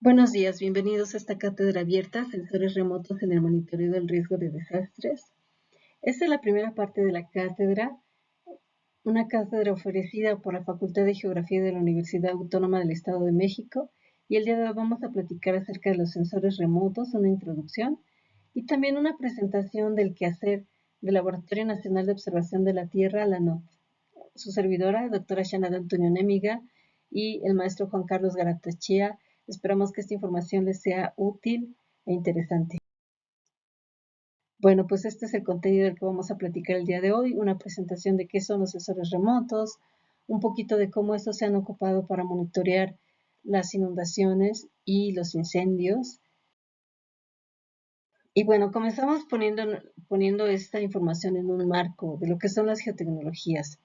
Buenos días, bienvenidos a esta cátedra abierta, Sensores remotos en el monitoreo del riesgo de desastres. Esta es la primera parte de la cátedra, una cátedra ofrecida por la Facultad de Geografía de la Universidad Autónoma del Estado de México, y el día de hoy vamos a platicar acerca de los sensores remotos, una introducción, y también una presentación del quehacer del Laboratorio Nacional de Observación de la Tierra, la NOT. Su servidora, doctora Shanada Antonio Némiga, y el maestro Juan Carlos Garatachea. Esperamos que esta información les sea útil e interesante. Bueno, pues este es el contenido del que vamos a platicar el día de hoy, una presentación de qué son los sensores remotos, un poquito de cómo estos se han ocupado para monitorear las inundaciones y los incendios. Y bueno, comenzamos poniendo esta información en un marco de lo que son las geotecnologías.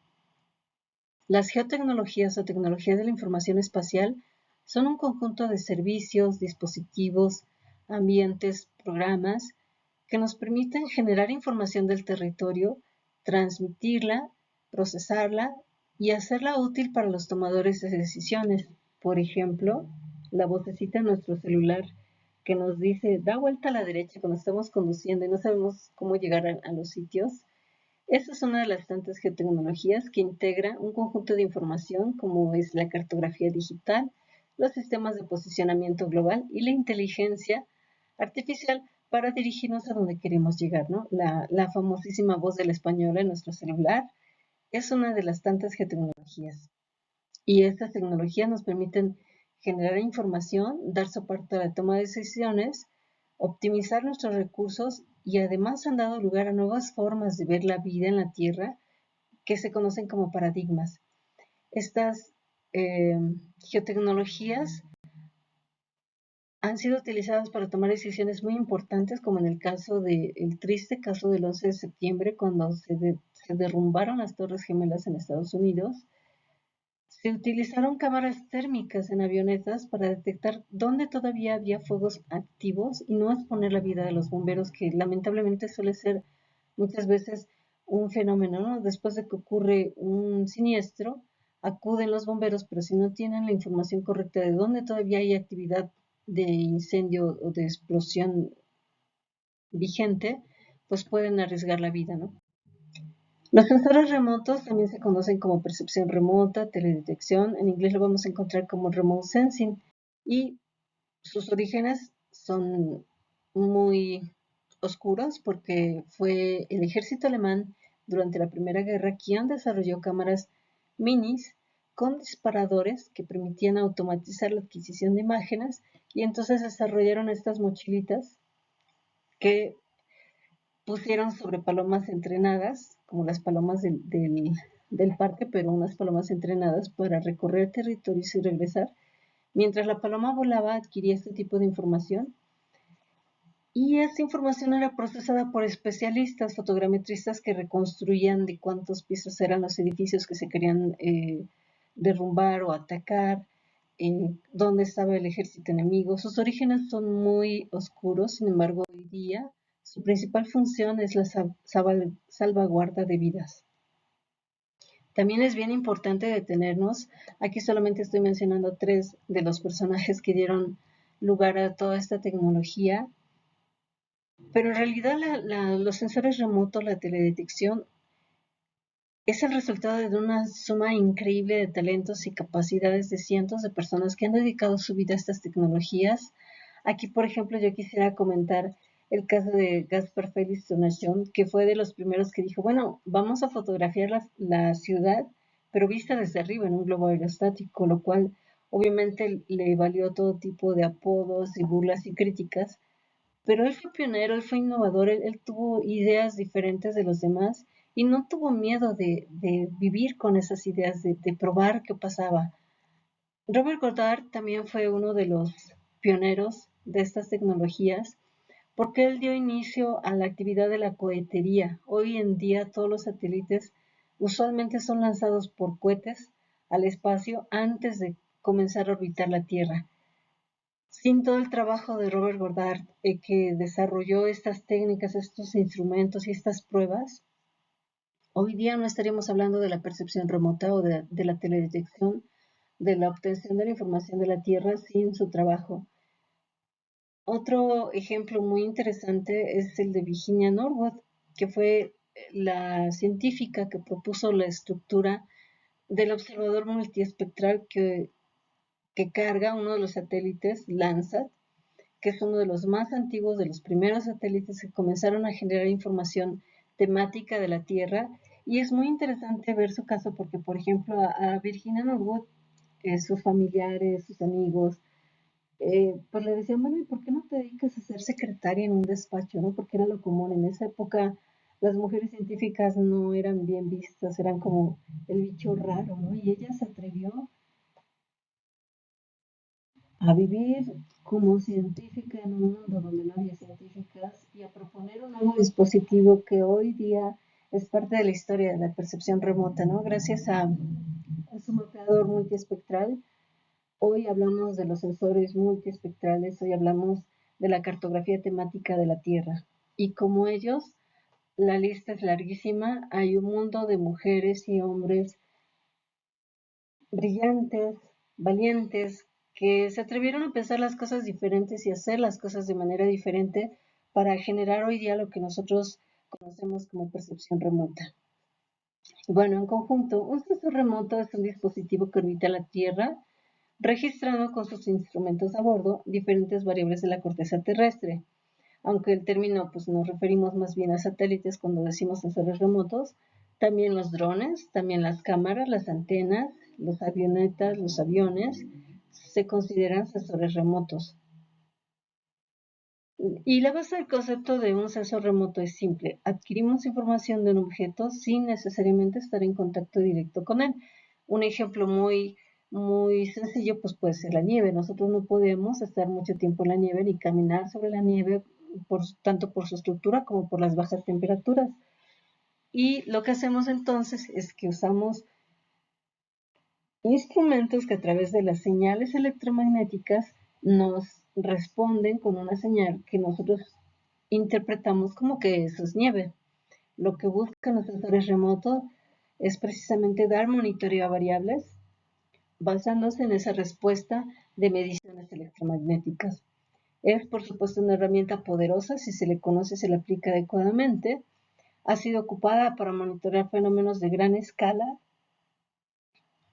Las geotecnologías o tecnologías de la información espacial son un conjunto de servicios, dispositivos, ambientes, programas que nos permiten generar información del territorio, transmitirla, procesarla y hacerla útil para los tomadores de decisiones. Por ejemplo, la vocecita en nuestro celular que nos dice da vuelta a la derecha cuando estamos conduciendo y no sabemos cómo llegar a los sitios. Esta es una de las tantas geotecnologías que integra un conjunto de información como es la cartografía digital, los sistemas de posicionamiento global y la inteligencia artificial para dirigirnos a donde queremos llegar, ¿no? La famosísima voz de la española en nuestro celular es una de las tantas geotecnologías. Y estas tecnologías nos permiten generar información, dar soporte a la toma de decisiones, optimizar nuestros recursos y además han dado lugar a nuevas formas de ver la vida en la Tierra que se conocen como paradigmas. Estas geotecnologías han sido utilizadas para tomar decisiones muy importantes, como en el triste caso del 11 de septiembre, cuando se derrumbaron las Torres Gemelas en Estados Unidos. Se utilizaron cámaras térmicas en avionetas para detectar dónde todavía había fuegos activos y no exponer la vida de los bomberos, que lamentablemente suele ser muchas veces un fenómeno, ¿no? Después de que ocurre un siniestro, acuden los bomberos, pero si no tienen la información correcta de dónde todavía hay actividad de incendio o de explosión vigente, pues pueden arriesgar la vida, ¿no? Los sensores remotos también se conocen como percepción remota, teledetección, en inglés lo vamos a encontrar como remote sensing, y sus orígenes son muy oscuros porque fue el ejército alemán durante la Primera Guerra quien desarrolló cámaras minis con disparadores que permitían automatizar la adquisición de imágenes, y entonces desarrollaron estas mochilitas que pusieron sobre palomas entrenadas, como las palomas del parque, pero unas palomas entrenadas para recorrer territorios y regresar. Mientras la paloma volaba, adquiría este tipo de información, y esta información era procesada por especialistas, fotogrametristas que reconstruían de cuántos pisos eran los edificios que se querían derrumbar o atacar, dónde estaba el ejército enemigo. Sus orígenes son muy oscuros, sin embargo, hoy día su principal función es la salvaguarda de vidas. También es bien importante detenernos, aquí solamente estoy mencionando 3 de los personajes que dieron lugar a toda esta tecnología, pero en realidad los sensores remotos, la teledetección, es el resultado de una suma increíble de talentos y capacidades de cientos de personas que han dedicado su vida a estas tecnologías. Aquí, por ejemplo, yo quisiera comentar el caso de Gaspar Félix Donachon, que fue de los primeros que dijo, bueno, vamos a fotografiar la ciudad, pero vista desde arriba en un globo aerostático, lo cual obviamente le valió todo tipo de apodos y burlas y críticas, pero él fue pionero, él fue innovador, él tuvo ideas diferentes de los demás y no tuvo miedo de vivir con esas ideas, de probar qué pasaba. Robert Goddard también fue uno de los pioneros de estas tecnologías porque él dio inicio a la actividad de la cohetería. Hoy en día todos los satélites usualmente son lanzados por cohetes al espacio antes de comenzar a orbitar la Tierra. Sin todo el trabajo de Robert Goddard, que desarrolló estas técnicas, estos instrumentos y estas pruebas, hoy día no estaríamos hablando de la percepción remota o de la teledetección, de la obtención de la información de la Tierra sin su trabajo. Otro ejemplo muy interesante es el de Virginia Norwood, que fue la científica que propuso la estructura del observador multiespectral que carga uno de los satélites, Landsat, que es uno de los más antiguos, de los primeros satélites que comenzaron a generar información temática de la Tierra. Y es muy interesante ver su caso porque, por ejemplo, a Virginia Norwood, sus familiares, sus amigos, pues le decían, bueno, ¿y por qué no te dedicas a ser secretaria en un despacho, no? Porque era lo común. En esa época las mujeres científicas no eran bien vistas, eran como el bicho raro, ¿no? Y ella se atrevió a vivir como científica en un mundo donde no había científicas y a proponer un nuevo dispositivo que hoy día es parte de la historia de la percepción remota, ¿no? Gracias a su mapeador multiespectral. Hoy hablamos de los sensores multiespectrales, hoy hablamos de la cartografía temática de la Tierra. Y como ellos, la lista es larguísima. Hay un mundo de mujeres y hombres brillantes, valientes, que se atrevieron a pensar las cosas diferentes y hacer las cosas de manera diferente para generar hoy día lo que nosotros conocemos como percepción remota. Bueno, en conjunto, un sensor remoto es un dispositivo que orbita la Tierra registrando con sus instrumentos a bordo diferentes variables de la corteza terrestre. Aunque el término pues, nos referimos más bien a satélites cuando decimos sensores remotos, también los drones, también las cámaras, las antenas, los avionetas, los aviones, se consideran sensores remotos. Y la base del concepto de un sensor remoto es simple. Adquirimos información de un objeto sin necesariamente estar en contacto directo con él. Un ejemplo muy sencillo pues puede ser la nieve. Nosotros no podemos estar mucho tiempo en la nieve ni caminar sobre la nieve tanto por su estructura como por las bajas temperaturas. Y lo que hacemos entonces es que usamos instrumentos que a través de las señales electromagnéticas nos responden con una señal que nosotros interpretamos como que eso es nieve. Lo que buscan los sensores remotos es precisamente dar monitoreo a variables basándose en esa respuesta de mediciones electromagnéticas. Es, por supuesto, una herramienta poderosa si se le conoce y se le aplica adecuadamente. Ha sido ocupada para monitorear fenómenos de gran escala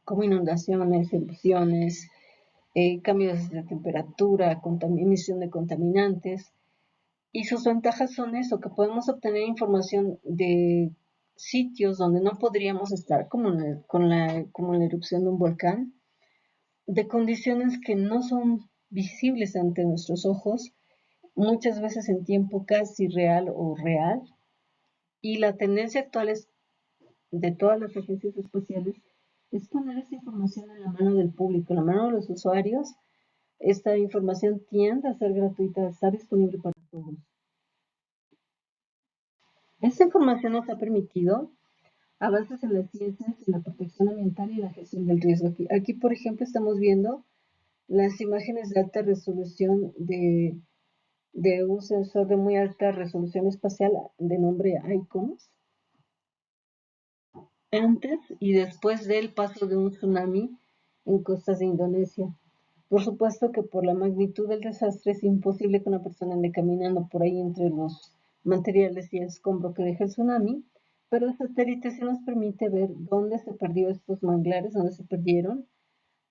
como inundaciones, erupciones, cambios de temperatura, emisión de contaminantes. Y sus ventajas son eso, que podemos obtener información de sitios donde no podríamos estar, como la erupción de un volcán, de condiciones que no son visibles ante nuestros ojos, muchas veces en tiempo casi real o real. Y la tendencia actual es de todas las agencias espaciales es poner esta información en la mano del público, en la mano de los usuarios. Esta información tiende a ser gratuita, está disponible para todos. Esta información nos ha permitido avances en las ciencias, en la protección ambiental y la gestión del riesgo. Aquí, por ejemplo, estamos viendo las imágenes de alta resolución de un sensor de muy alta resolución espacial de nombre ICOMOS, antes y después del paso de un tsunami en costas de Indonesia. Por supuesto que por la magnitud del desastre es imposible que una persona ande caminando por ahí entre los materiales y el escombro que deja el tsunami, pero el satélite sí nos permite ver dónde se perdió estos manglares, dónde se perdieron,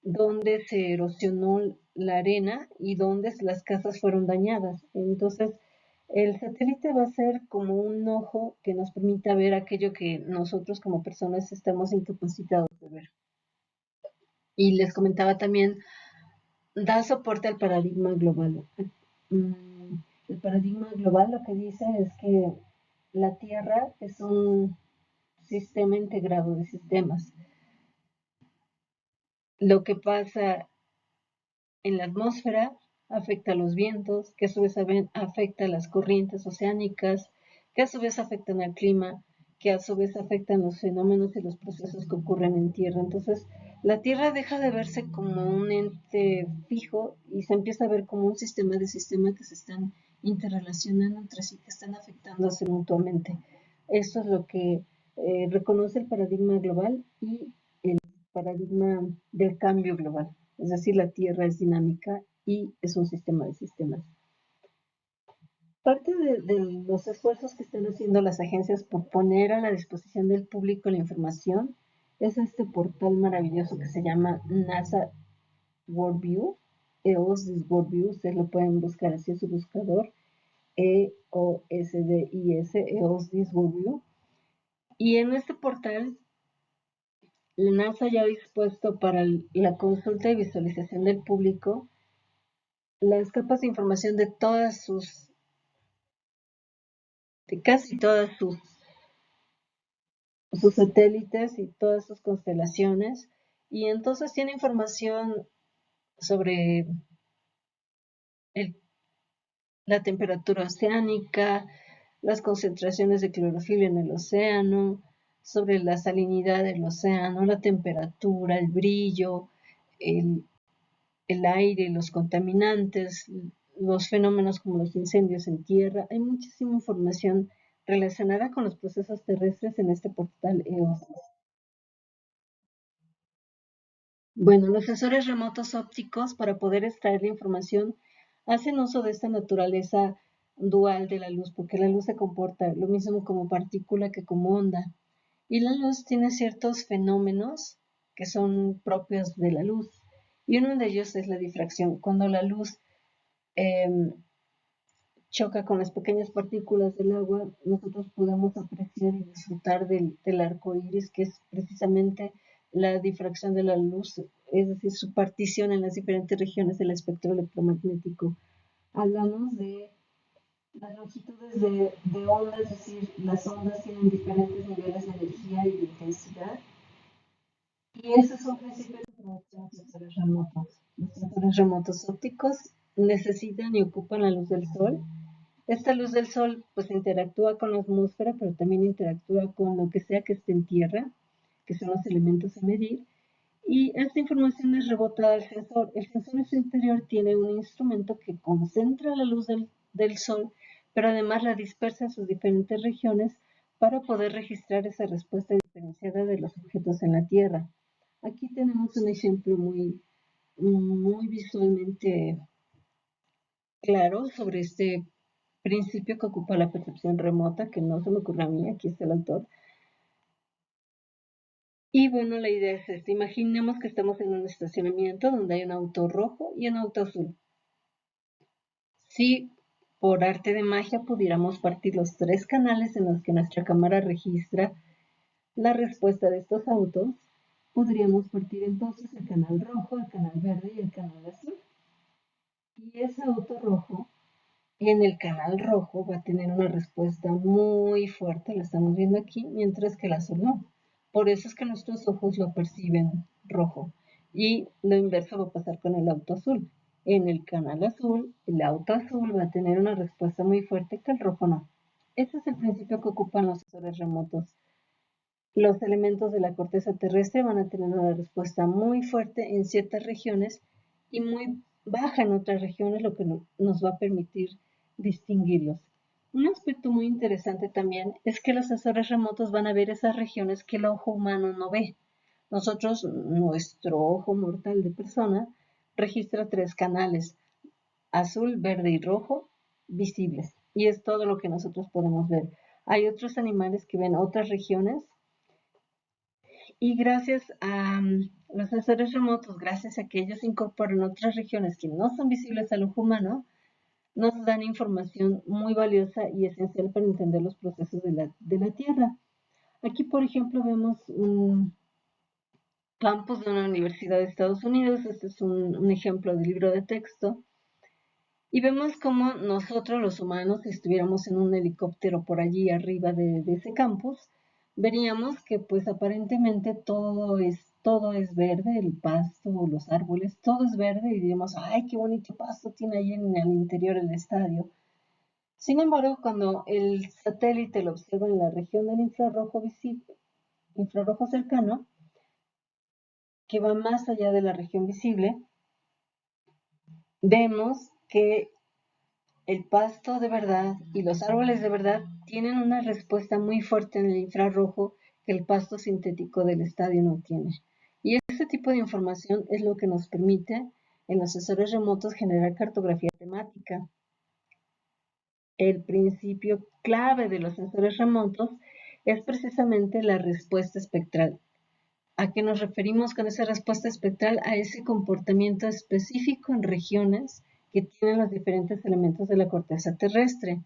dónde se erosionó la arena y dónde las casas fueron dañadas. Entonces, el satélite va a ser como un ojo que nos permita ver aquello que nosotros como personas estamos incapacitados de ver. Y les comentaba también, da soporte al paradigma global. El paradigma global lo que dice es que la Tierra es un sistema integrado de sistemas. Lo que pasa en la atmósfera afecta a los vientos, que a su vez afecta a las corrientes oceánicas, que a su vez afectan al clima, que a su vez afectan los fenómenos y los procesos que ocurren en tierra. Entonces, la Tierra deja de verse como un ente fijo y se empieza a ver como un sistema de sistemas que se están interrelacionando entre sí, que están afectándose mutuamente. Esto es lo que reconoce el paradigma global y el paradigma del cambio global. Es decir, la Tierra es dinámica y es un sistema de sistemas. parte de los esfuerzos que están haciendo las agencias por poner a la disposición del público la información es este portal maravilloso que se llama NASA Worldview, EOSDIS Worldview. Ustedes lo pueden buscar así en su buscador, EOSDIS, EOSDIS Worldview. Y en este portal, la NASA ya ha dispuesto para la consulta y visualización del público las capas de información de casi todas sus satélites y todas sus constelaciones. Y entonces tiene información sobre la temperatura oceánica, las concentraciones de clorofila en el océano, sobre la salinidad del océano, la temperatura, el brillo, el aire, los contaminantes, los fenómenos como los incendios en tierra. Hay muchísima información relacionada con los procesos terrestres en este portal EOS. Bueno, los sensores remotos ópticos, para poder extraer la información, hacen uso de esta naturaleza dual de la luz, porque la luz se comporta lo mismo como partícula que como onda. Y la luz tiene ciertos fenómenos que son propios de la luz. Y uno de ellos es la difracción. Cuando la luz choca con las pequeñas partículas del agua, nosotros podemos apreciar y disfrutar del arco iris, que es precisamente la difracción de la luz, es decir, su partición en las diferentes regiones del espectro electromagnético. Hablamos de las longitudes de onda, es decir, las ondas tienen diferentes niveles de energía y de intensidad. Y ese es un principio que aprovechan los sensores remotos. Los sensores remotos ópticos necesitan y ocupan la luz del sol. Esta luz del sol pues interactúa con la atmósfera, pero también interactúa con lo que sea que esté en tierra, que son los elementos a medir, y esta información es rebotada al sensor. El sensor en su interior tiene un instrumento que concentra la luz del sol, pero además la dispersa en sus diferentes regiones para poder registrar esa respuesta diferenciada de los objetos en la Tierra. Aquí tenemos un ejemplo muy visualmente claro sobre este principio que ocupa la percepción remota, que no se me ocurre a mí, aquí está el autor. Y bueno, la idea es esta: imaginemos que estamos en un estacionamiento donde hay un auto rojo y un auto azul. Si por arte de magia pudiéramos partir los tres canales en los que nuestra cámara registra la respuesta de estos autos, podríamos partir entonces el canal rojo, el canal verde y el canal azul. Y ese auto rojo en el canal rojo va a tener una respuesta muy fuerte, la estamos viendo aquí, mientras que el azul no. Por eso es que nuestros ojos lo perciben rojo. Y lo inverso va a pasar con el auto azul. En el canal azul, el auto azul va a tener una respuesta muy fuerte que el rojo no. Ese es el principio que ocupan los sensores remotos. Los elementos de la corteza terrestre van a tener una respuesta muy fuerte en ciertas regiones y muy baja en otras regiones, lo que nos va a permitir distinguirlos. Un aspecto muy interesante también es que los sensores remotos van a ver esas regiones que el ojo humano no ve. Nosotros, nuestro ojo mortal de persona, registra tres canales: azul, verde y rojo, visibles. Y es todo lo que nosotros podemos ver. Hay otros animales que ven otras regiones, y gracias a los sensores remotos, gracias a que ellos incorporan otras regiones que no son visibles al ojo humano, nos dan información muy valiosa y esencial para entender los procesos de la Tierra. Aquí, por ejemplo, vemos un campus de una universidad de Estados Unidos. Este es un ejemplo de libro de texto. Y vemos cómo nosotros, los humanos, si estuviéramos en un helicóptero por allí arriba de ese campus, veríamos que pues aparentemente todo es verde, el pasto, los árboles, todo es verde, y diríamos: ¡ay, qué bonito pasto tiene ahí en el interior del estadio! Sin embargo, cuando el satélite lo observa en la región del infrarrojo cercano, que va más allá de la región visible, vemos que el pasto de verdad y los árboles de verdad tienen una respuesta muy fuerte en el infrarrojo que el pasto sintético del estadio no tiene. Y este tipo de información es lo que nos permite en los sensores remotos generar cartografía temática. El principio clave de los sensores remotos es precisamente la respuesta espectral. ¿A qué nos referimos con esa respuesta espectral? A ese comportamiento específico en regiones que tienen los diferentes elementos de la corteza terrestre.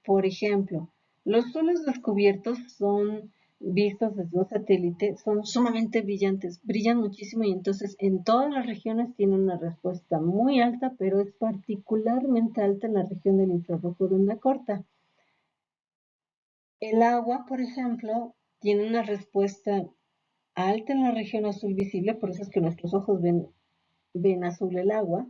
Por ejemplo, los suelos descubiertos son vistos desde un satélite, son sumamente brillantes, brillan muchísimo y entonces en todas las regiones tienen una respuesta muy alta, pero es particularmente alta en la región del infrarrojo de onda corta. El agua, por ejemplo, tiene una respuesta alta en la región azul visible, por eso es que nuestros ojos ven azul el agua,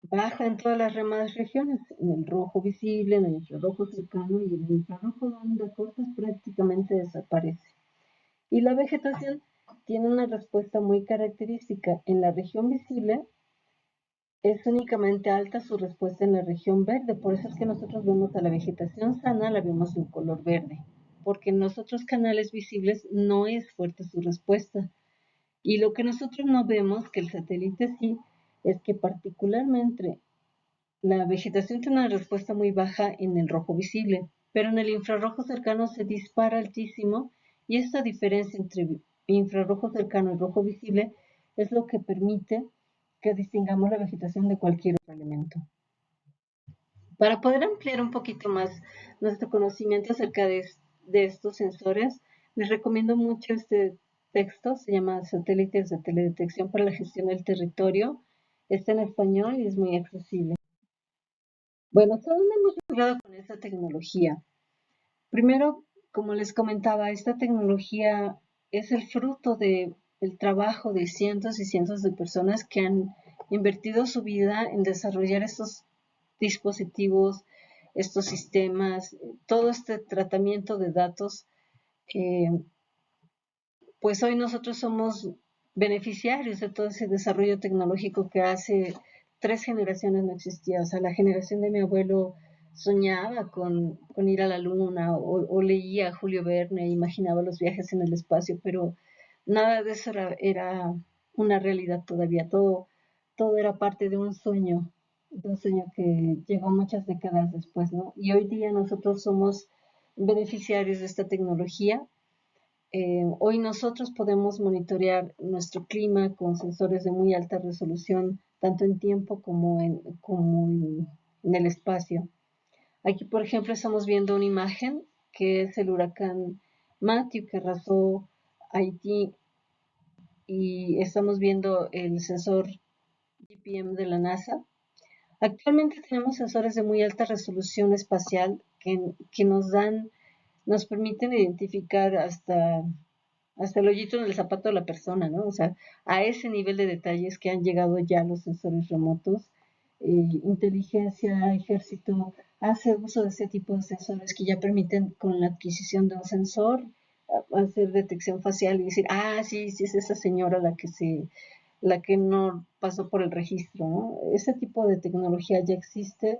baja en todas las demás regiones, en el rojo visible, en el infrarrojo cercano y en el infrarrojo de onda corta prácticamente desaparece. Y la vegetación tiene una respuesta muy característica. En la región visible es únicamente alta su respuesta en la región verde, por eso es que nosotros vemos a la vegetación sana, la vemos de un color verde, porque en los otros canales visibles no es fuerte su respuesta. Y lo que nosotros no vemos, que el satélite sí, es que particularmente la vegetación tiene una respuesta muy baja en el rojo visible, pero en el infrarrojo cercano se dispara altísimo y esta diferencia entre infrarrojo cercano y rojo visible es lo que permite que distingamos la vegetación de cualquier otro elemento. Para poder ampliar un poquito más nuestro conocimiento acerca de estos sensores, les recomiendo mucho este texto, se llama Satélites de Teledetección para la Gestión del Territorio, está en español y es muy accesible. Bueno, ¿hasta dónde hemos llegado con esta tecnología? Primero, como les comentaba, esta tecnología es el fruto del trabajo de cientos y cientos de personas que han invertido su vida en desarrollar estos dispositivos, estos sistemas, todo este tratamiento de datos. Eh, pues hoy nosotros somos beneficiarios de todo ese desarrollo tecnológico que hace 3 generaciones no existía. O sea, la generación de mi abuelo soñaba con ir a la luna o leía a Julio Verne e imaginaba los viajes en el espacio, pero nada de eso era una realidad todavía. Todo era parte de un sueño que llegó muchas décadas después, ¿no? Y hoy día nosotros somos beneficiarios de esta tecnología. Hoy nosotros podemos monitorear nuestro clima con sensores de muy alta resolución, tanto en tiempo como en el espacio. Aquí, por ejemplo, estamos viendo una imagen que es el huracán Matthew que arrasó Haití y estamos viendo el sensor GPM de la NASA. Actualmente tenemos sensores de muy alta resolución espacial que nos permiten identificar hasta el hoyito en el zapato de la persona, ¿no? O sea, a ese nivel de detalles que han llegado ya los sensores remotos. Inteligencia, ejército, hace uso de ese tipo de sensores que ya permiten con la adquisición de un sensor hacer detección facial y decir, sí, sí es esa señora la que no pasó por el registro, ¿no? Ese tipo de tecnología ya existe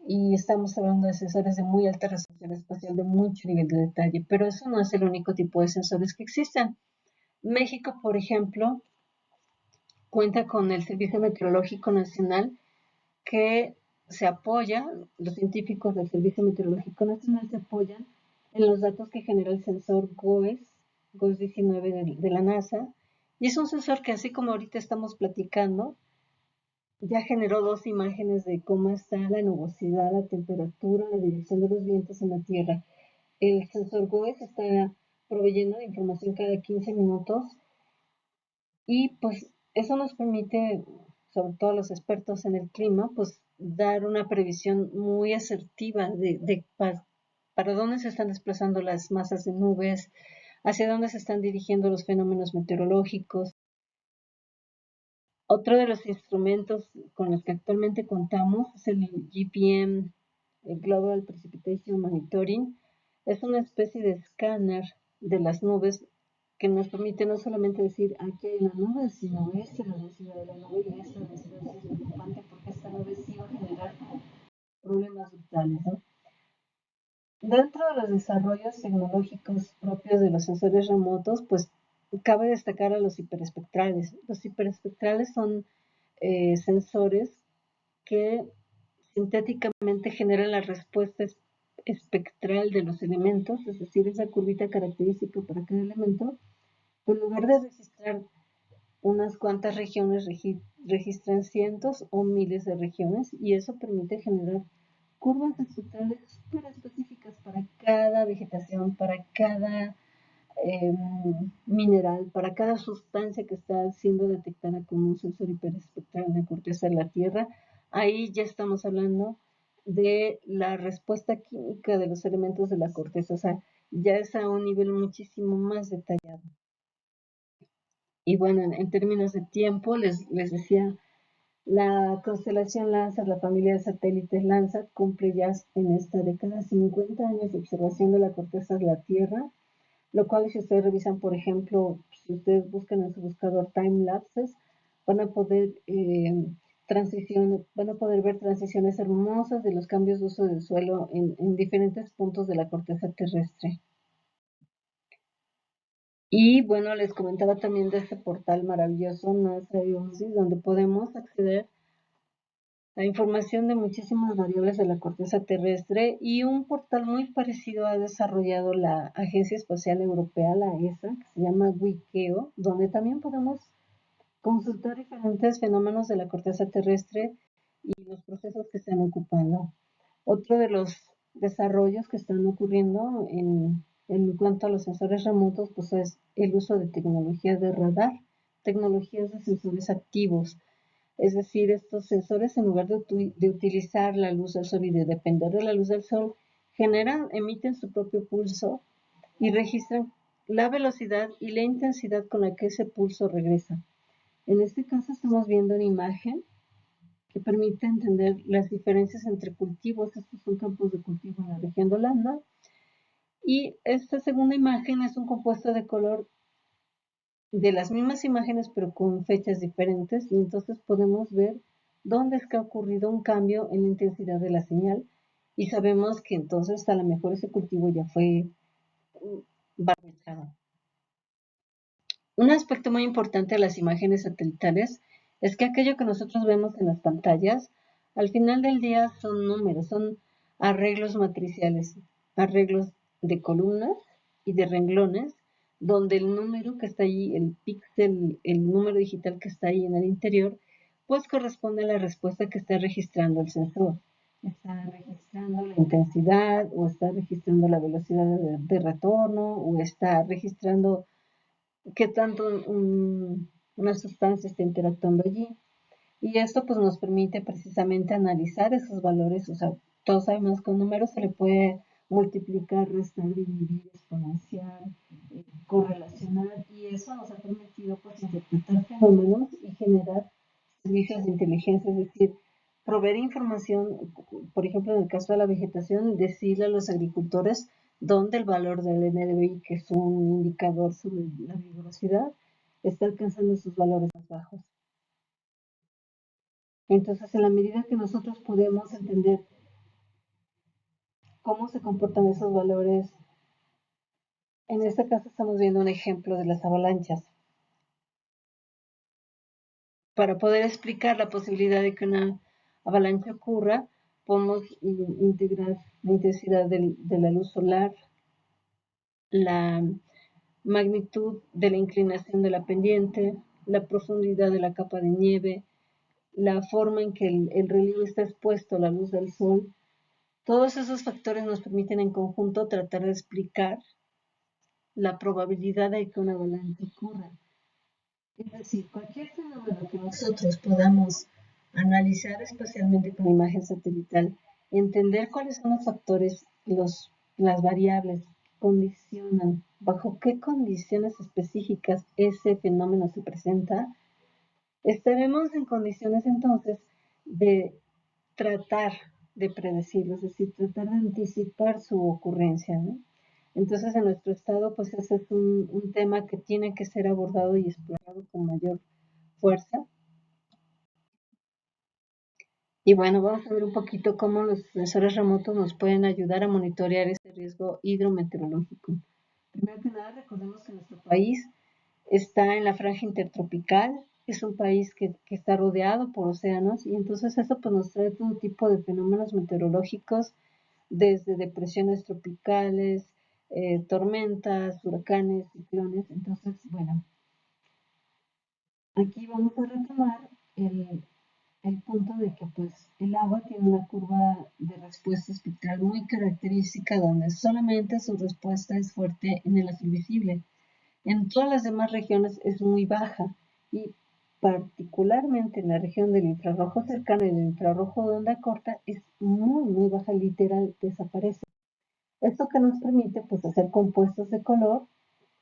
y estamos hablando de sensores de muy alta resolución espacial, de mucho nivel de detalle, pero eso no es el único tipo de sensores que existen. México, por ejemplo, cuenta con el Servicio Meteorológico Nacional que se apoya, los científicos del Servicio Meteorológico Nacional se apoyan en los datos que genera el sensor GOES 19 de la NASA, y es un sensor que así como ahorita estamos platicando, ya generó 2 imágenes de cómo está la nubosidad, la temperatura, la dirección de los vientos en la Tierra. El sensor GOES está proveyendo de información cada 15 minutos y pues eso nos permite, sobre todo a los expertos en el clima, pues dar una previsión muy asertiva de para dónde se están desplazando las masas de nubes, hacia dónde se están dirigiendo los fenómenos meteorológicos. Otro de los instrumentos con los que actualmente contamos es el GPM, el Global Precipitation Monitoring. Es una especie de escáner de las nubes que nos permite no solamente decir aquí hay una nube, sino esta es la densidad de la nube y esta densidad sí es preocupante porque esta nube sí va a generar problemas brutales, ¿no? Dentro de los desarrollos tecnológicos propios de los sensores remotos, pues cabe destacar a los hiperespectrales. Los hiperespectrales son sensores que sintéticamente generan la respuesta espectral de los elementos, es decir, esa curvita característica para cada elemento. En lugar de registrar unas cuantas regiones, registran cientos o miles de regiones, y eso permite generar curvas espectrales súper específicas para cada vegetación, para cada mineral, para cada sustancia que está siendo detectada como un sensor hiperespectral en la corteza de la Tierra. Ahí ya estamos hablando de la respuesta química de los elementos de la corteza, o sea, ya es a un nivel muchísimo más detallado. Y bueno, en términos de tiempo, les decía, la constelación Landsat, la familia de satélites Landsat, cumple ya en esta década 50 años de observación de la corteza de la Tierra, lo cual si ustedes revisan, por ejemplo, si ustedes buscan en su buscador time lapses, van a poder ver transiciones hermosas de los cambios de uso del suelo en diferentes puntos de la corteza terrestre. Y bueno, les comentaba también de este portal maravilloso, NASA Eosis, donde podemos acceder a información de muchísimas variables de la corteza terrestre, y un portal muy parecido ha desarrollado la Agencia Espacial Europea, la ESA, que se llama Wikeo, donde también podemos consultar diferentes fenómenos de la corteza terrestre y los procesos que están ocupando. Otro de los desarrollos que están ocurriendo en cuanto a los sensores remotos, pues es el uso de tecnologías de radar, tecnologías de sensores activos. Es decir, estos sensores, en lugar de utilizar la luz del sol y de depender de la luz del sol, emiten su propio pulso y registran la velocidad y la intensidad con la que ese pulso regresa. En este caso estamos viendo una imagen que permite entender las diferencias entre cultivos. Estos son campos de cultivo en la región de Holanda. Y esta segunda imagen es un compuesto de color de las mismas imágenes, pero con fechas diferentes, y entonces podemos ver dónde es que ha ocurrido un cambio en la intensidad de la señal, y sabemos que entonces a lo mejor ese cultivo ya fue barbechado. Un aspecto muy importante de las imágenes satelitales es que aquello que nosotros vemos en las pantallas, al final del día son números, son arreglos matriciales, arreglos de columnas y de renglones, donde el número que está ahí, el píxel, el número digital que está ahí en el interior, pues corresponde a la respuesta que está registrando el sensor. Está registrando la intensidad, o está registrando la velocidad de retorno, o está registrando qué tanto una sustancia está interactuando allí. Y esto pues nos permite precisamente analizar esos valores. O sea, todos sabemos que un número se le puede multiplicar, restar, dividir, exponenciar, correlacionar, y eso nos ha permitido pues interpretar fenómenos y generar servicios de inteligencia, es decir, proveer información, por ejemplo, en el caso de la vegetación, decirle a los agricultores dónde el valor del NDVI, que es un indicador sobre la vigorosidad, está alcanzando sus valores más bajos. Entonces, en la medida que nosotros podemos entender cómo se comportan esos valores, en este caso estamos viendo un ejemplo de las avalanchas. Para poder explicar la posibilidad de que una avalancha ocurra, podemos integrar la intensidad de la luz solar, la magnitud de la inclinación de la pendiente, la profundidad de la capa de nieve, la forma en que el relieve está expuesto a la luz del sol. Todos esos factores nos permiten en conjunto tratar de explicar la probabilidad de que una avalancha ocurra. Es decir, cualquier fenómeno que nosotros podamos analizar espacialmente con imagen satelital, entender cuáles son los factores, las variables que condicionan, bajo qué condiciones específicas ese fenómeno se presenta, estaremos en condiciones entonces de tratar de predecirlo, es decir, tratar de anticipar su ocurrencia, ¿no? Entonces, en nuestro estado, pues ese es un tema que tiene que ser abordado y explorado con mayor fuerza. Y bueno, vamos a ver un poquito cómo los sensores remotos nos pueden ayudar a monitorear este riesgo hidrometeorológico. Primero que nada, recordemos que nuestro país está en la franja intertropical, es un país que está rodeado por océanos y entonces eso pues nos trae todo tipo de fenómenos meteorológicos, desde depresiones tropicales, tormentas, huracanes, ciclones. Entonces, bueno, aquí vamos a retomar el punto de que pues el agua tiene una curva de respuesta espectral muy característica donde solamente su respuesta es fuerte en el azul visible. En todas las demás regiones es muy baja y particularmente en la región del infrarrojo cercano y del infrarrojo de onda corta es muy baja, literal desaparece. Esto que nos permite pues hacer compuestos de color,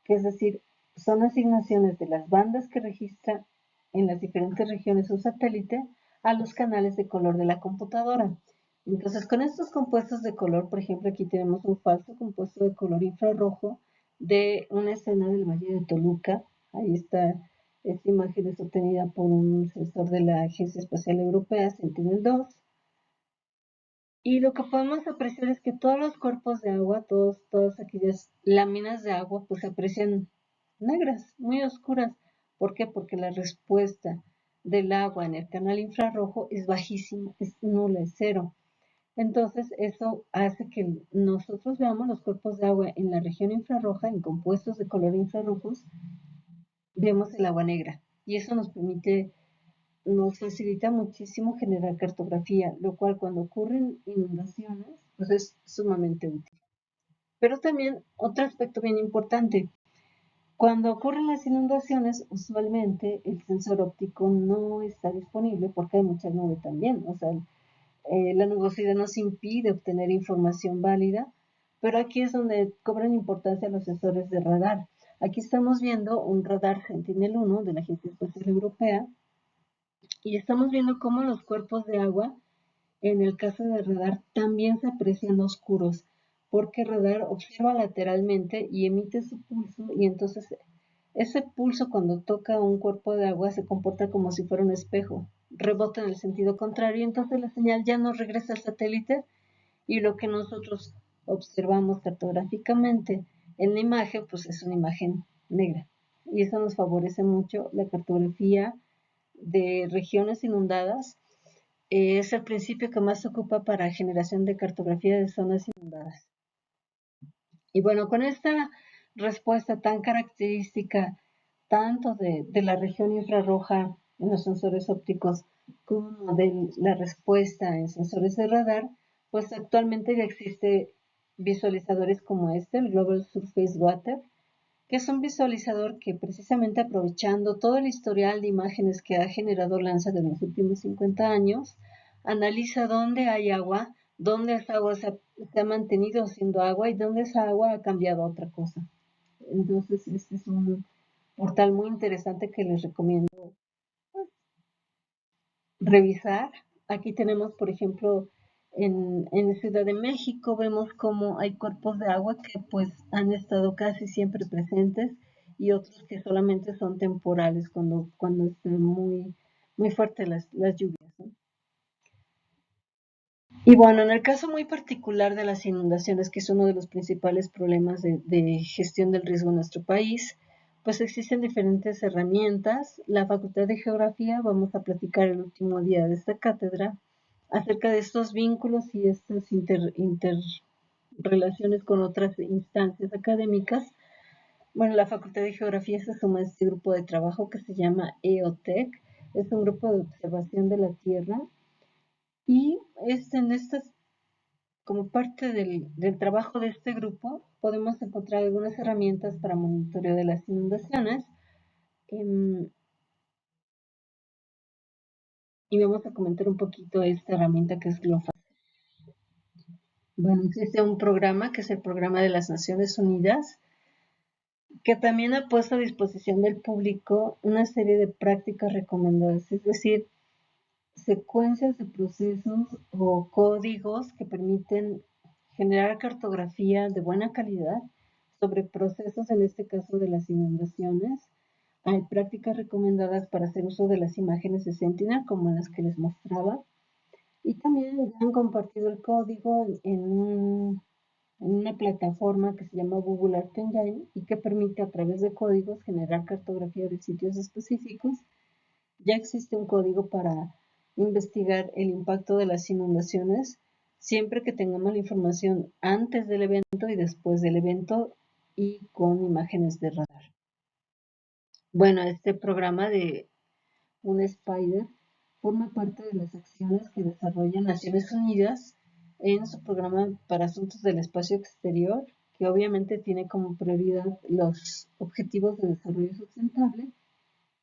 que es decir, son asignaciones de las bandas que registra en las diferentes regiones un satélite a los canales de color de la computadora. Entonces, con estos compuestos de color, por ejemplo, aquí tenemos un falso compuesto de color infrarrojo de una escena del Valle de Toluca. Ahí está, esta imagen es obtenida por un sensor de la Agencia Espacial Europea, Sentinel-2. Y lo que podemos apreciar es que todos los cuerpos de agua, todas aquellas láminas de agua, pues se aprecian negras, muy oscuras. ¿Por qué? Porque la respuesta del agua en el canal infrarrojo es bajísima, es nula, es cero. Entonces, eso hace que nosotros veamos los cuerpos de agua en la región infrarroja, en compuestos de color infrarrojos, vemos el agua negra. Y eso nos facilita muchísimo generar cartografía, lo cual cuando ocurren inundaciones, pues es sumamente útil. Pero también otro aspecto bien importante, cuando ocurren las inundaciones, usualmente el sensor óptico no está disponible porque hay mucha nube también, o sea, la nubosidad nos impide obtener información válida, pero aquí es donde cobran importancia los sensores de radar. Aquí estamos viendo un radar Sentinel-1 de la Agencia Espacial Europea y estamos viendo cómo los cuerpos de agua, en el caso de radar, también se aprecian oscuros, porque radar observa lateralmente y emite su pulso, y entonces ese pulso cuando toca un cuerpo de agua se comporta como si fuera un espejo, rebota en el sentido contrario, y entonces la señal ya no regresa al satélite, y lo que nosotros observamos cartográficamente en la imagen, pues es una imagen negra. Y eso nos favorece mucho la cartografía de regiones inundadas. Es el principio que más se ocupa para generación de cartografía de zonas inundadas. Y bueno, con esta respuesta tan característica, tanto de la región infrarroja en los sensores ópticos como de la respuesta en sensores de radar, pues actualmente ya existe visualizadores como este, el Global Surface Water, que es un visualizador que precisamente aprovechando todo el historial de imágenes que ha generado Landsat en los últimos 50 años, analiza dónde hay agua, dónde esa agua se ha mantenido siendo agua y dónde esa agua ha cambiado a otra cosa. Entonces, este es un portal muy interesante que les recomiendo revisar. Aquí tenemos, por ejemplo, en Ciudad de México vemos cómo hay cuerpos de agua que pues han estado casi siempre presentes y otros que solamente son temporales cuando están muy fuertes las lluvias, ¿no? Y bueno, en el caso muy particular de las inundaciones, que es uno de los principales problemas de gestión del riesgo en nuestro país, pues existen diferentes herramientas. La Facultad de Geografía, vamos a platicar el último día de esta cátedra acerca de estos vínculos y estas interrelaciones con otras instancias académicas. Bueno, la Facultad de Geografía se suma a este grupo de trabajo que se llama EOTech, es un grupo de observación de la Tierra y en estas como parte del trabajo de este grupo, podemos encontrar algunas herramientas para monitoreo de las inundaciones. Y vamos a comentar un poquito esta herramienta que es GLOFASS. Bueno, existe un programa que es el Programa de las Naciones Unidas, que también ha puesto a disposición del público una serie de prácticas recomendadas, es decir, secuencias de procesos o códigos que permiten generar cartografía de buena calidad sobre procesos, en este caso de las inundaciones. Hay prácticas recomendadas para hacer uso de las imágenes de Sentinel, como las que les mostraba. Y también han compartido el código en una plataforma que se llama Google Earth Engine y que permite a través de códigos generar cartografía de sitios específicos Ya existe un código para investigar el impacto de las inundaciones siempre que tengamos la información antes del evento y después del evento y con imágenes de radar. Bueno, este programa de un Spider forma parte de las acciones que desarrolla Naciones Unidas en su programa para asuntos del espacio exterior, que obviamente tiene como prioridad los objetivos de desarrollo sustentable.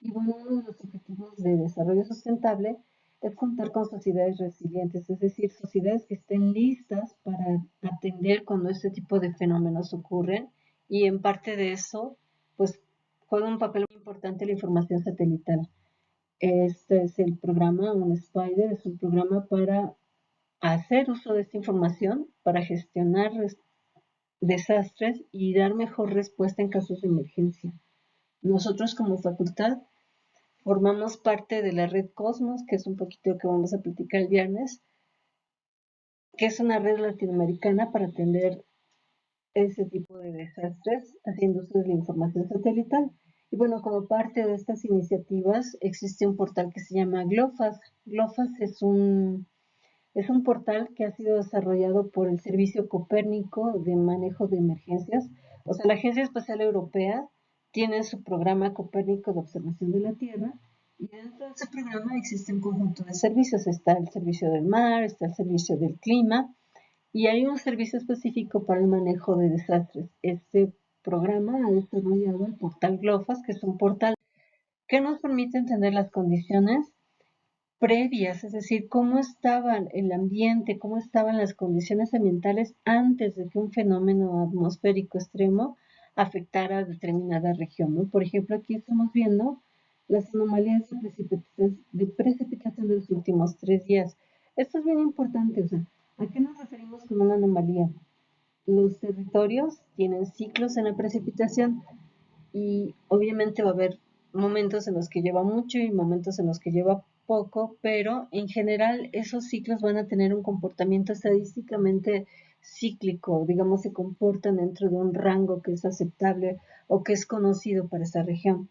Y bueno, uno de los objetivos de desarrollo sustentable es contar con sociedades resilientes, es decir, sociedades que estén listas para atender cuando este tipo de fenómenos ocurren, y en parte de eso, pues juega un papel muy importante la información satelital. Este es el programa, un Spider, es un programa para hacer uso de esta información, para gestionar desastres y dar mejor respuesta en casos de emergencia. Nosotros como facultad formamos parte de la red Cosmos, que es un poquito lo que vamos a platicar el viernes, que es una red latinoamericana para atender ese tipo de desastres, haciendo uso de la información satelital. Y bueno, como parte de estas iniciativas existe un portal que se llama GLOFAS. GLOFAS es un portal que ha sido desarrollado por el Servicio Copérnico de Manejo de Emergencias. O sea, la Agencia Espacial Europea tiene su programa Copérnico de Observación de la Tierra, y dentro de ese programa existe un conjunto de servicios. Está el servicio del mar, está el servicio del clima, y hay un servicio específico para el manejo de desastres. Este programa ha desarrollado el portal GLOFAS, que es un portal que nos permite entender las condiciones previas, es decir, cómo estaba el ambiente, cómo estaban las condiciones ambientales antes de que un fenómeno atmosférico extremo afectara a determinada región, ¿no? Por ejemplo, aquí estamos viendo las anomalías de precipitación de los últimos 3 días. Esto es bien importante, o sea, ¿a qué nos referimos con una anomalía? Los territorios tienen ciclos en la precipitación, y obviamente va a haber momentos en los que lleva mucho y momentos en los que lleva poco, pero en general esos ciclos van a tener un comportamiento estadísticamente cíclico, digamos, se comportan dentro de un rango que es aceptable o que es conocido para esa región.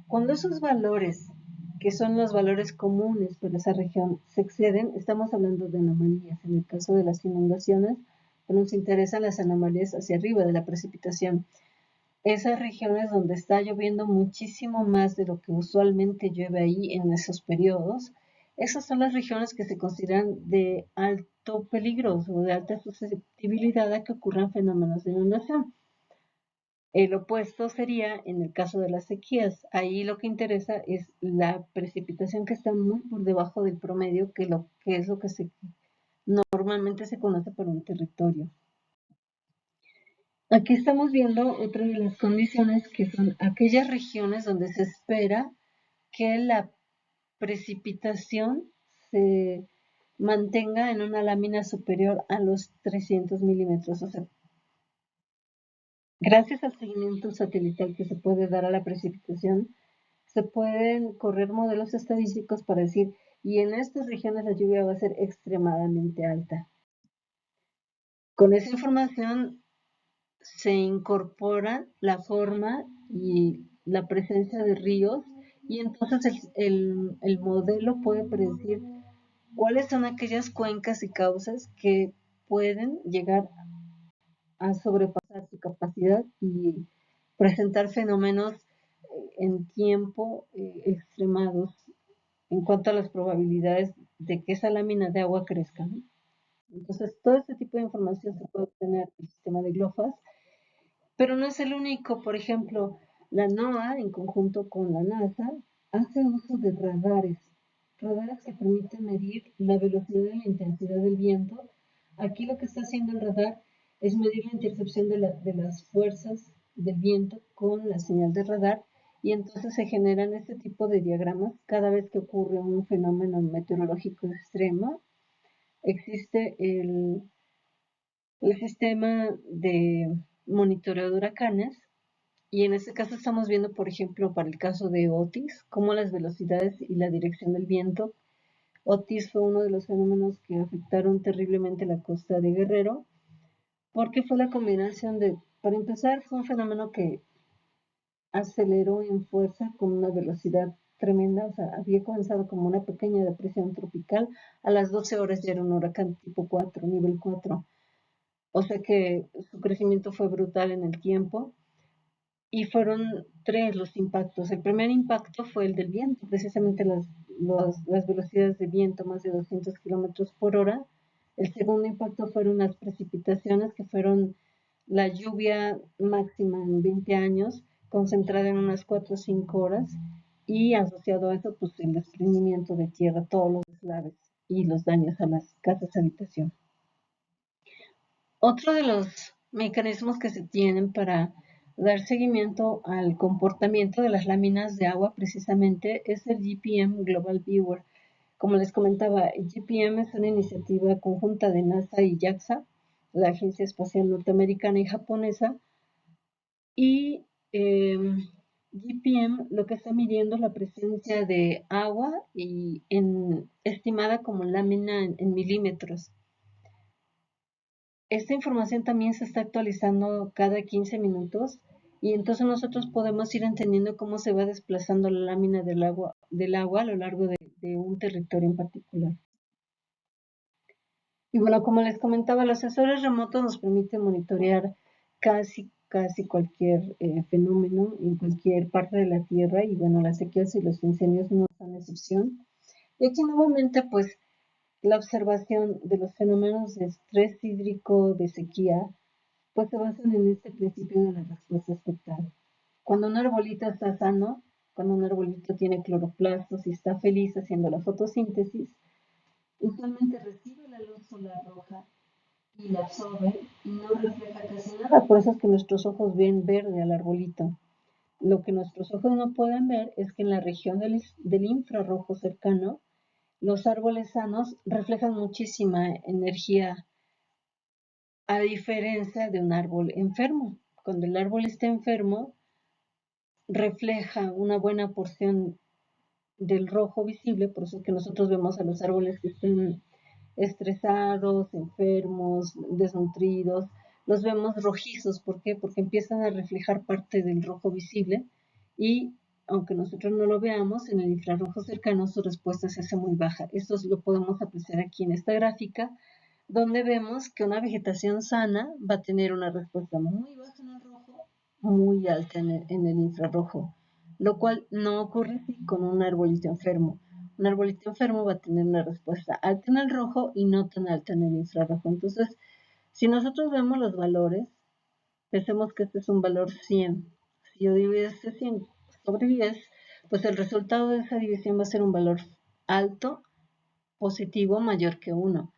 Cuando esos valores, que son los valores comunes para esa región, se exceden, estamos hablando de anomalías. En el caso de las inundaciones, nos interesan las anomalías hacia arriba de la precipitación. Esas regiones donde está lloviendo muchísimo más de lo que usualmente llueve ahí en esos periodos, esas son las regiones que se consideran de alto peligro o de alta susceptibilidad a que ocurran fenómenos de inundación. El opuesto sería en el caso de las sequías. Ahí lo que interesa es la precipitación que está muy por debajo del promedio, que es lo que normalmente se conoce por un territorio. Aquí estamos viendo otra de las condiciones, que son aquellas regiones donde se espera que la precipitación se mantenga en una lámina superior a los 300 milímetros. O sea, gracias al seguimiento satelital que se puede dar a la precipitación, se pueden correr modelos estadísticos para decir, y en estas regiones la lluvia va a ser extremadamente alta. Con esa información se incorpora la forma y la presencia de ríos, y entonces el modelo puede predecir cuáles son aquellas cuencas y causas que pueden llegar a sobrepasar su capacidad y presentar fenómenos en tiempo extremados en cuanto a las probabilidades de que esa lámina de agua crezca, ¿no? Entonces, todo este tipo de información se puede obtener del sistema de GLOFAS. Pero no es el único. Por ejemplo, la NOAA, en conjunto con la NASA, hace uso de radares que permiten medir la velocidad y la intensidad del viento. Aquí lo que está haciendo el radar es medir la intercepción de las fuerzas del viento con la señal de radar, y entonces se generan este tipo de diagramas cada vez que ocurre un fenómeno meteorológico extremo. Existe el sistema de monitoreo de huracanes, y en este caso estamos viendo, por ejemplo, para el caso de Otis, cómo las velocidades y la dirección del viento. Otis fue uno de los fenómenos que afectaron terriblemente la costa de Guerrero, porque fue la combinación de, para empezar, fue un fenómeno que aceleró en fuerza con una velocidad tremenda, o sea, había comenzado como una pequeña depresión tropical, a las 12 horas ya era un huracán tipo 4, nivel 4. O sea que su crecimiento fue brutal en el tiempo y fueron tres los impactos. El primer impacto fue el del viento, precisamente las velocidades de viento, más de 200 kilómetros por hora. El segundo impacto fueron las precipitaciones, que fueron la lluvia máxima en 20 años, concentrada en unas 4 o 5 horas, y asociado a eso, pues el desprendimiento de tierra, todos los deslaves y los daños a las casas habitación. Otro de los mecanismos que se tienen para dar seguimiento al comportamiento de las láminas de agua precisamente es el GPM Global Viewer. Como les comentaba, el GPM es una iniciativa conjunta de NASA y JAXA, la Agencia Espacial Norteamericana y Japonesa, y GPM lo que está midiendo es la presencia de agua y estimada como lámina en milímetros. Esta información también se está actualizando cada 15 minutos y entonces nosotros podemos ir entendiendo cómo se va desplazando la lámina del agua a lo largo de un territorio en particular. Y bueno, como les comentaba, los sensores remotos nos permiten monitorear casi cualquier fenómeno en cualquier parte de la Tierra, y bueno, las sequías y los incendios no son excepción. Y aquí nuevamente, pues, la observación de los fenómenos de estrés hídrico, de sequía, pues se basan en este principio de la respuesta espectral. Cuando un arbolito está sano, cuando un arbolito tiene cloroplastos y está feliz haciendo la fotosíntesis, usualmente recibe la luz solar roja y la absorbe y no refleja casi nada. Por eso es que nuestros ojos ven verde al arbolito. Lo que nuestros ojos no pueden ver es que en la región del infrarrojo cercano, los árboles sanos reflejan muchísima energía, a diferencia de un árbol enfermo. Cuando el árbol está enfermo, refleja una buena porción del rojo visible, por eso es que nosotros vemos a los árboles que están estresados, enfermos, desnutridos, los vemos rojizos. ¿Por qué? Porque empiezan a reflejar parte del rojo visible y aunque nosotros no lo veamos, en el infrarrojo cercano su respuesta se hace muy baja. Esto lo podemos apreciar aquí en esta gráfica, donde vemos que una vegetación sana va a tener una respuesta muy baja en el rojo, muy alta en el infrarrojo, lo cual no ocurre así con un arbolito enfermo. Un arbolito enfermo va a tener una respuesta alta en el rojo y no tan alta en el infrarrojo. Entonces, si nosotros vemos los valores, pensemos que este es un valor 100. Si yo divido este 100 sobre 10, pues el resultado de esa división va a ser un valor alto, positivo, mayor que 1.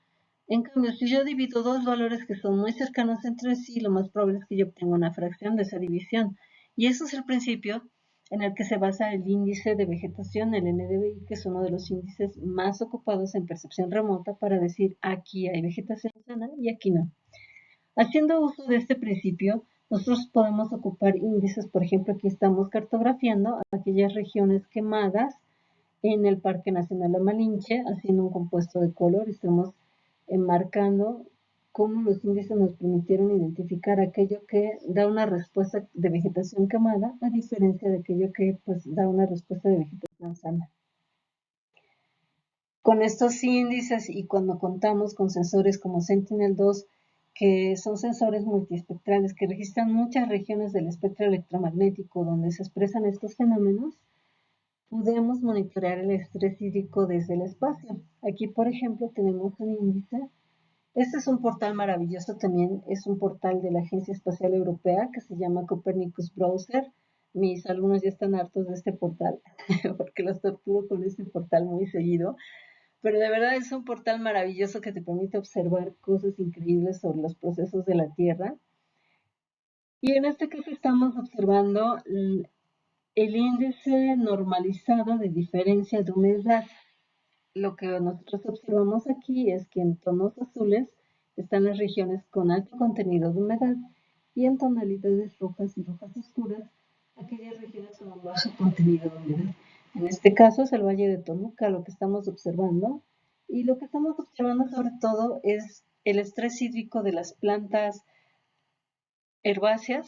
En cambio, si yo divido dos valores que son muy cercanos entre sí, lo más probable es que yo obtenga una fracción de esa división. Y eso es el principio en el que se basa el índice de vegetación, el NDVI, que es uno de los índices más ocupados en percepción remota para decir aquí hay vegetación sana y aquí no. Haciendo uso de este principio, nosotros podemos ocupar índices. Por ejemplo, aquí estamos cartografiando aquellas regiones quemadas en el Parque Nacional La Malinche, haciendo un compuesto de color. Estamos enmarcando cómo los índices nos permitieron identificar aquello que da una respuesta de vegetación quemada, a diferencia de aquello que pues, da una respuesta de vegetación sana. Con estos índices y cuando contamos con sensores como Sentinel-2, que son sensores multiespectrales que registran muchas regiones del espectro electromagnético donde se expresan estos fenómenos, podemos monitorear el estrés hídrico desde el espacio. Aquí, por ejemplo, tenemos un índice. Este es un portal maravilloso también, es un portal de la Agencia Espacial Europea que se llama Copernicus Browser. Mis alumnos ya están hartos de este portal porque los torturo con este portal muy seguido, pero de verdad es un portal maravilloso que te permite observar cosas increíbles sobre los procesos de la Tierra. Y en este caso estamos observando el índice normalizado de diferencia de humedad. Lo que nosotros observamos aquí es que en tonos azules están las regiones con alto contenido de humedad y en tonalidades rojas y rojas oscuras aquellas regiones con un bajo contenido de humedad. En este caso es el Valle de Toluca lo que estamos observando, y lo que estamos observando sobre todo es el estrés hídrico de las plantas herbáceas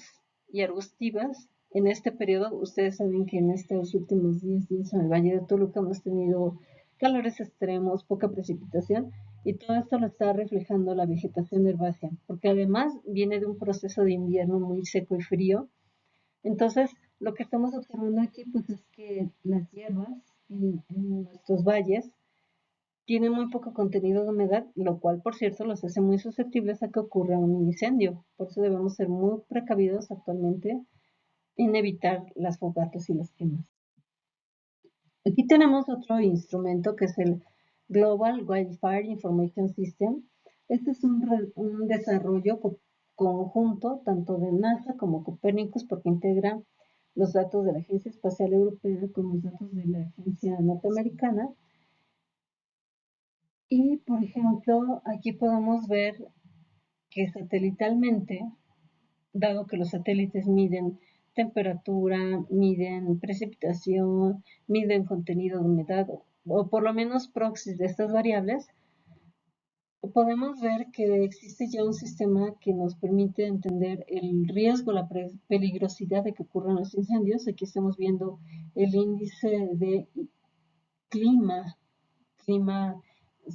y arbustivas en este periodo, ustedes saben que en estos últimos 10 días en el Valle de Toluca hemos tenido calores extremos, poca precipitación, y todo esto lo está reflejando la vegetación herbácea, porque además viene de un proceso de invierno muy seco y frío. Entonces, lo que estamos observando aquí pues es que las hierbas en nuestros valles tienen muy poco contenido de humedad, lo cual, por cierto, los hace muy susceptibles a que ocurra un incendio. Por eso debemos ser muy precavidos actualmente en evitar las fogatas y las quemas. Aquí tenemos otro instrumento que es el Global Wildfire Information System. Este es un desarrollo conjunto tanto de NASA como Copernicus porque integra los datos de la Agencia Espacial Europea con los datos de la Agencia Norteamericana. Y, por ejemplo, aquí podemos ver que satelitalmente, dado que los satélites miden temperatura, miden precipitación, miden contenido de humedad, o por lo menos proxies de estas variables, podemos ver que existe ya un sistema que nos permite entender el riesgo, la peligrosidad de que ocurran los incendios. Aquí estamos viendo el índice de clima, clima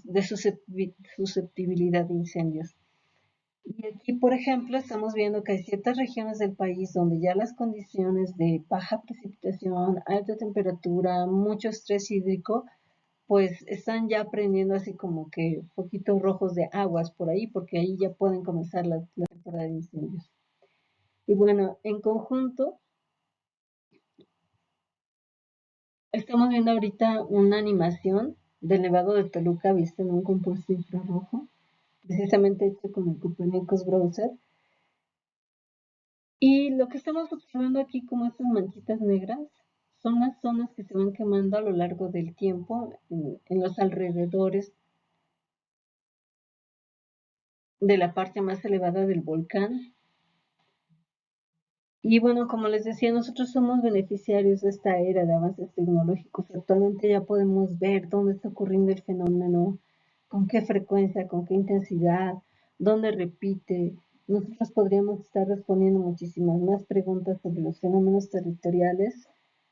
de susceptibilidad de incendios. Y aquí, por ejemplo, estamos viendo que hay ciertas regiones del país donde ya las condiciones de baja precipitación, alta temperatura, mucho estrés hídrico, pues están ya prendiendo así como que poquitos rojos de aguas por ahí, porque ahí ya pueden comenzar la temporada de incendios. Y bueno, en conjunto, estamos viendo ahorita una animación del Nevado de Toluca vista en un compuesto infrarrojo, precisamente hecho con el Copernicus Browser. Y lo que estamos observando aquí como estas manchitas negras son las zonas que se van quemando a lo largo del tiempo en los alrededores de la parte más elevada del volcán. Y bueno, como les decía, nosotros somos beneficiarios de esta era de avances tecnológicos. Actualmente ya podemos ver dónde está ocurriendo el fenómeno, con qué frecuencia, con qué intensidad, dónde repite. Nosotros podríamos estar respondiendo muchísimas más preguntas sobre los fenómenos territoriales.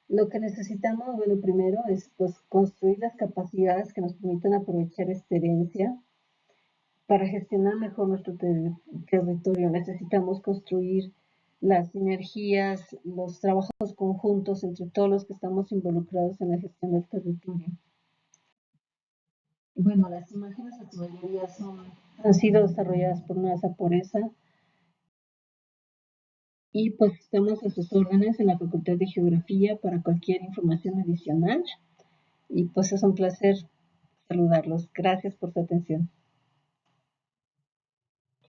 Lo que necesitamos, bueno, primero es pues, construir las capacidades que nos permitan aprovechar esta herencia para gestionar mejor nuestro territorio. Necesitamos construir las sinergias, los trabajos conjuntos entre todos los que estamos involucrados en la gestión del territorio. Bueno, las imágenes en su mayoría han sido desarrolladas por NASA por esa y pues estamos a sus órdenes en la Facultad de Geografía para cualquier información adicional y pues es un placer saludarlos. Gracias por su atención.